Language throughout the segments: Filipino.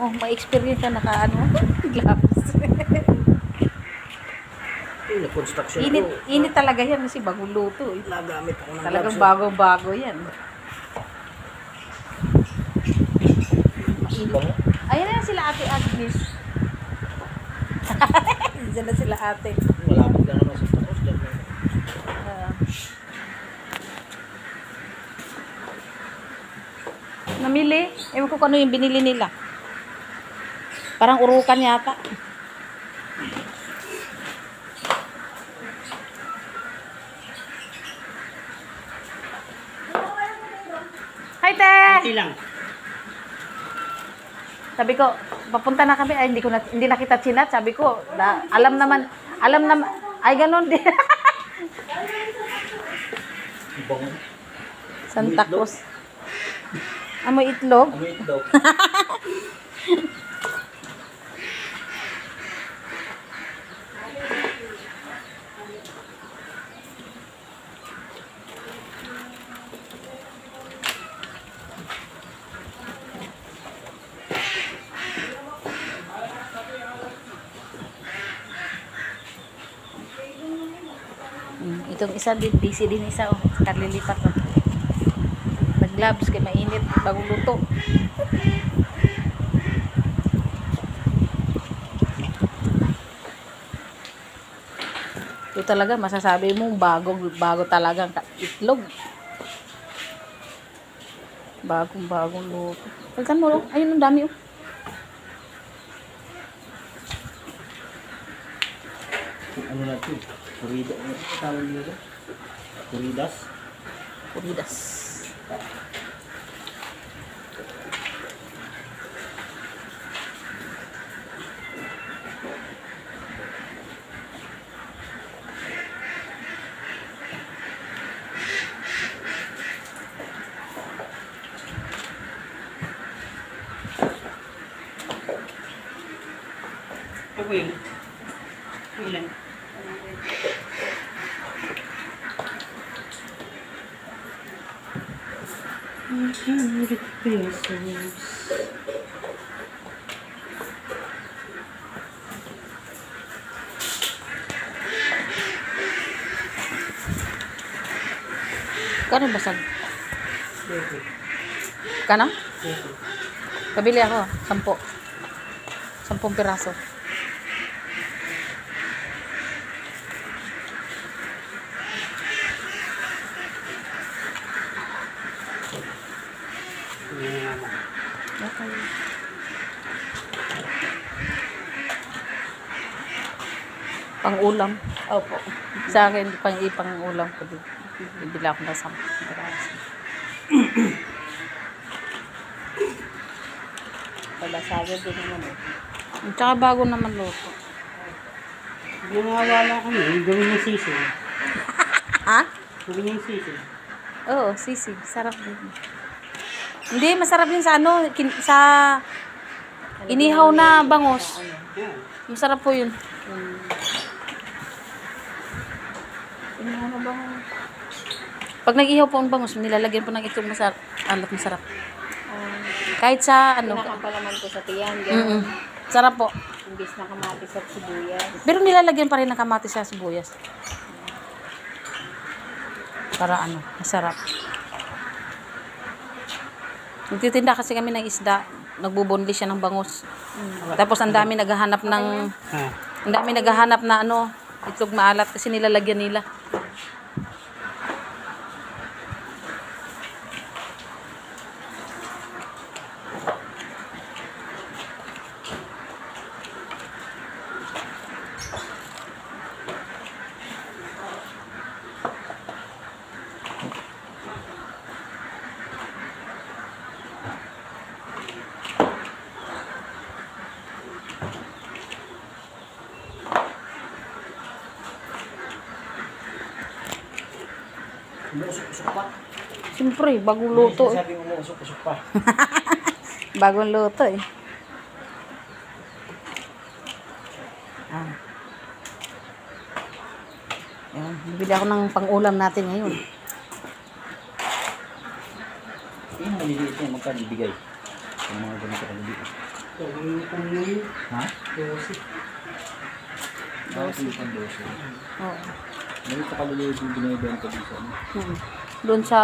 Oh, may experience na naka-ano, gloves. Construction Init talaga yan kasi bagong luto. Nagamit ako ng Talagang gloves. bago-bago yan. Mainit. Ayan na sila Ate Agnes. Diyan na sila ate. Malapit ka naman sa tapos dyan. Namili. Ewan ko kung ano yung binili nila. Parang urukan yata. Hi, te! Hindi lang. Sabi ko, papunta na kami. Ay, hindi na kita chinat. Sabi ko, alam naman, ay ganun din. Santa Cruz. Amoy itlog. Amoy itlog. Itong isa din, busy din isa. Oh, karlilipat. Oh. Nag-gloves kay mainit. Bagong luto. Ito talaga, masasabi mo, bago talaga ang itlog. Bagong luto. Pagkan mo, oh. Ayun, ang dami. Oh. Ano na ito? Purida. Ano tawag nito? Puridas? Puridas. Ito po yun. Ilan? Kano basag? Kana? Kabili ako, 10. 10 piraso. Okay. Pang-ulam. Opo. Sa akin, pang-ulam ko din. Bibili ako ng 10 piraso. Palasado din naman eh. Tsaka bago naman luto. Gumawala kami. Gawin yung sisig. Ha? Gawin yung sisig. Oo, sisig. Sarap din. Hindi, masarap yun sa sa inihaw na bangos. Masarap po yun. Inihaw na bangos. Pag nag-ihaw po ang bangos, nilalagyan po ng itong masarap. Alat masarap. Kahit sa Pinakampalaman ko sa tiyan. Mm-mm. Sarap po. Imbis na kamatis at sibuyas. Pero nilalagyan pa rin ng kamatis sa sibuyas. Para masarap. Nagtitinda kasi kami ng isda. Nagbubunli siya ng bangus. Tapos ang dami naghahanap na itlog maalat kasi nilalagyan nila. Umuusok-usok pa. Siyempre, bagong luto. Sabi mo umuusok-usok pa. Bagong luto eh. Ayan, bibili ako ng pang-ulam natin ngayon. Yung maliliit yan, magkano ibigay? Yung mga ganito kaliliit. Ha? 12. Bakit yung pang 12? Oo. May pakaluluyo yung binibenta dito. Doon sa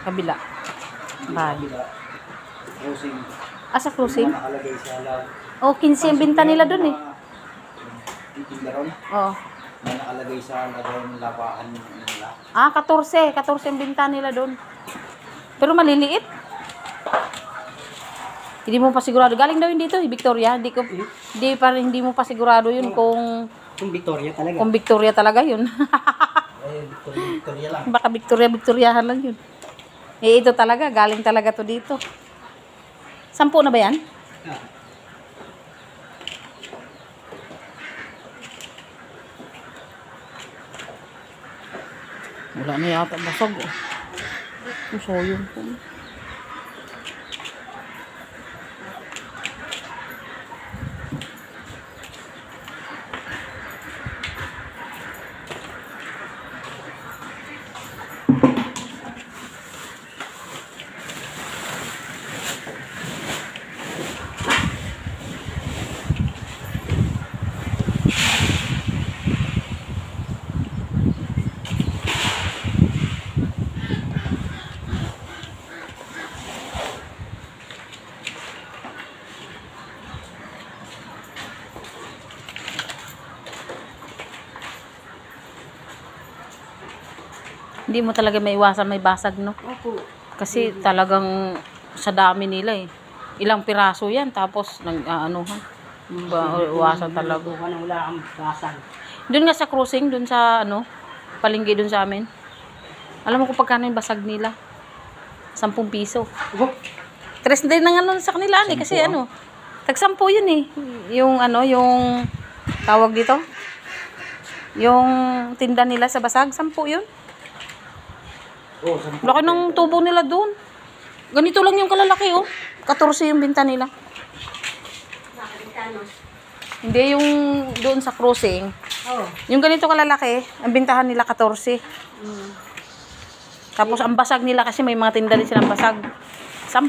kabila. Bahay. Closing. Sa cruising? Nakalagay sa lab. Oh, 15 yung binta nila doon eh. Titinda ron. Oo. Na nakalagay sa lagaw ng lapaan nila. 14. 14 yung binta nila doon. Pero maliliit. Hindi mo pa sigurado. Galing daw yun dito, Victoria. Hindi mo pa sigurado yun kung Victoria talaga. kung Victoria talaga yun. Victoria lang. Baka Victoriahan lang yun. Eh, ito talaga. Galing talaga to dito. 10 na ba yan? Wala na yata. Basag. So, yun po. Hindi mo talaga maiwasan may basag, no? Opo. Kasi talagang sa dami nila eh. Ilang piraso yan, tapos nag-aanuhan. Iwasan talaga. Wala kang basag. Doon nga sa cruising, doon sa palengke doon sa amin. Alam mo kung pagkano yung basag nila? 10 piso. Tres din na nga sa kanila eh, kasi tag-10 yun eh. Yung yung tawag dito. Yung tinda nila sa basag, 10 yun. Oh, Laki ng tubo nila doon. Ganito lang yung kalalaki, oh. 14 yung binta nila. Hindi, yung doon sa cruising. Oh. Yung ganito kalalaki, ang bintahan nila 14. Tapos ang basag nila, kasi may mga tinda din silang basag. 10.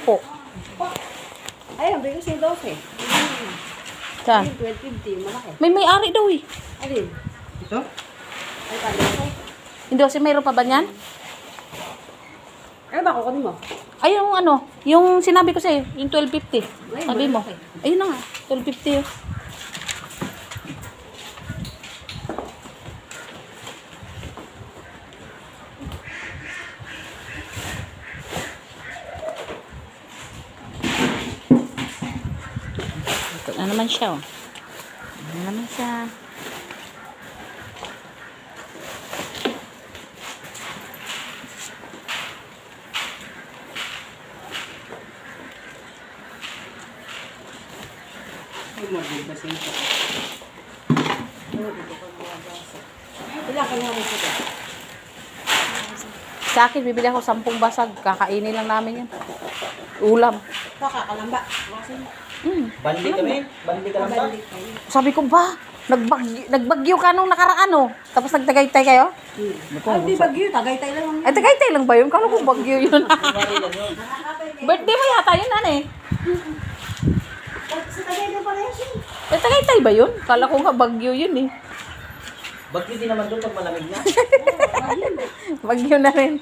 Ay, ang bilis yung 12. Saan? 12.50, malaki. May-ari daw eh. Alin? Ito? Ay, pala. Hindi kasi mayroon pa ba niyan? Ano ba kukunin mo? Ay, yung sinabi ko sa'yo, yung 12.50. Ay, Sabi mo. malaki. Ayun na nga, 12.50 yun. Ito na naman siya, oh. Ito na naman siya. Ay, magbibas yun siya. Ilan ka naman siya? Sa akin, bibili ako 10 basag. Kakainin lang namin yan. Ulam. Kakakalamba. Bandi kami. Bandi ka lang ba? Sabi ko ba, nagbagyo ka nung nakaraan, oh. Tapos nagtagaytay kayo? Ay, di bagyo. Tagaytay lang ang Ay, tagaytay lang ba yun? Kala ko bagyo yun. Birthday mo yata yun, eh. Sa Tagaytay pala yun. Eh, tagaytay ba yun? Kala ko nga bagyo yun, eh. Bagyo din naman doon pag malamig na. Bagyo na rin.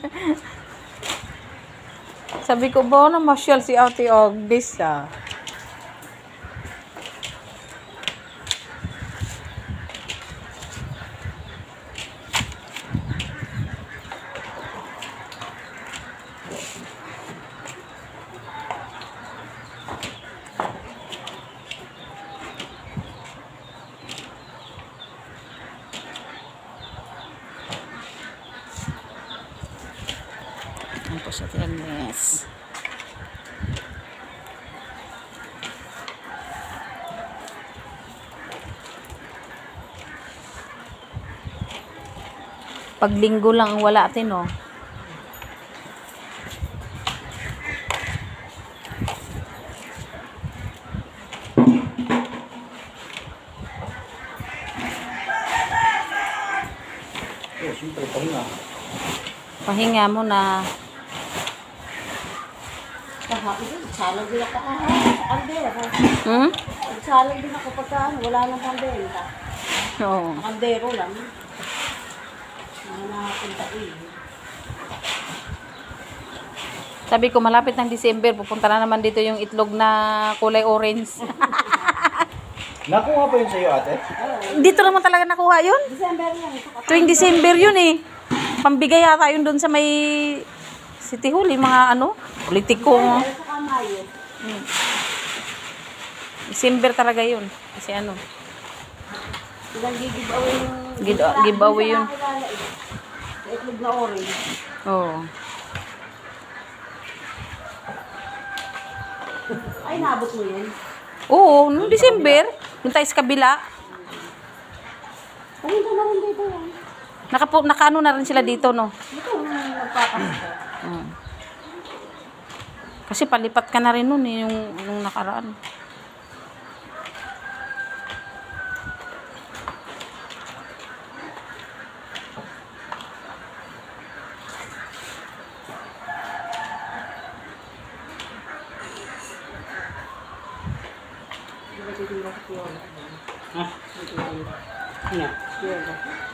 Sabi ko ba, namasyal si Ate Ogdis, ah. Yan po sa Agnes. Paglinggo lang ang wala atin, oh. Oh, siyempre, pahinga. Pahinga mo na. Kahapon din, salag din ako sa kaldera. Hmm? Salag din ako pagka wala nang kaldera. Oo. Kaldero lang. Mga nakapunta eh. Sabi ko, malapit ng December, pupunta na naman dito yung itlog na kulay orange. Nakuha pa yun sa'yo, ate? Dito naman talaga nakuha yun. December yan. Tuwing December yun eh. Pambigay yata yun doon sa may City Hall, yung mga ano, politiko. Saka Mayo. December talaga yun. Kasi ano, Ilang giveaway yung... giveaway yun. Sa itlog na orange. Oo. Ay, nabot mo yun. Oo, noong December, doon tayo sa kabila. Pumunta na rin dito yan. Nakaano na rin sila dito, no? Ito ang nagpapasok. Kasi palipat ka na rin nun eh, nung nakaraan. Di ba titigil ako sa Fiona? Ha? Ano? Fiona.